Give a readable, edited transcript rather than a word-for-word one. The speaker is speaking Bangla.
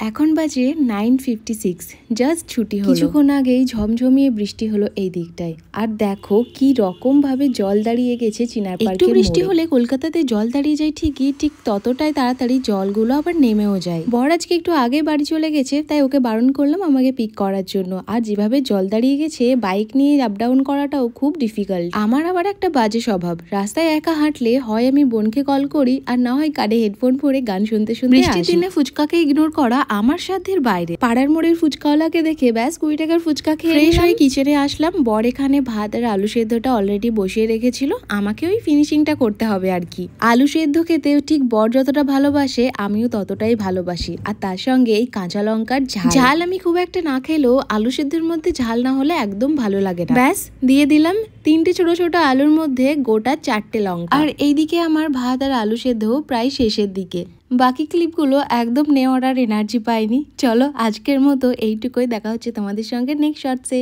এখন বাজে 9:56, জাস্ট ছুটি হলো। কিছুক্ষণ আগেই ঝমঝমিয়ে বৃষ্টি হলো এই দিকটায়। আর দেখো কি রকম ভাবে জল দাঁড়িয়ে গেছে চিনার পার্কের মোড়ে। একটু বৃষ্টি হলে কলকাতাতে জল দাঁড়িয়ে যায় ঠিকই, ঠিক ততটাই তাড়াতাড়ি জলগুলো আবার নেমেও যায়। বর আজকে একটু আগে বাড়ি চলে গেছে, তাই ওকে বারণ করলাম আমাকে পিক করার জন্য। আর যেভাবে জল দাঁড়িয়ে গেছে, বাইক নিয়ে আপ ডাউন করাটাও খুব ডিফিকাল্ট। আমার আবার একটা বাজে স্বভাব, রাস্তায় একা হাঁটলে হয় আমি বোনকে কল করি, আর না হয় কানে হেডফোন পরে গান শুনতে শুনতে। বৃষ্টির দিনে ফুচকাকে ইগনোর করা আমার সাধ্যের বাইরে। পাড়ার মোড়ের ফুচকাওয়ালাকে দেখে ব্যাস 20 টাকার ফুচকা খেয়ে ফ্রেশ হয়ে কিচেনে আসলাম। বর এখানে ভাত আর আলু সেদ্ধটা অলরেডি বসিয়ে রেখেছিল, আমাকে ওই ফিনিশিংটা করতে হবে আর কি। আলু সেদ্ধ খেতে ঠিক বর যতটা ভালোবাসে আমিও ততটাই ভালোবাসি। আর তার সঙ্গে এই কাঁচা লঙ্কার ঝাল আমি খুব একটা না খেলেও আলু সেদ্ধের মধ্যে ঝাল না হলে একদম ভালো লাগে না। ব্যাস দিয়ে দিলাম 3টে ছোট ছোট আলুর মধ্যে গোটা 4টে লঙ্কা। আর এইদিকে আমার ভাত আর আলু সেদ্ধ প্রায় শেষের দিকে। বাকি ক্লিপগুলো একদম নেওয়ার আর এনার্জি পাইনি। চলো আজকের মতো এইটুকুই, দেখা হচ্ছে তোমাদের সঙ্গে নেক্সট শর্টসে।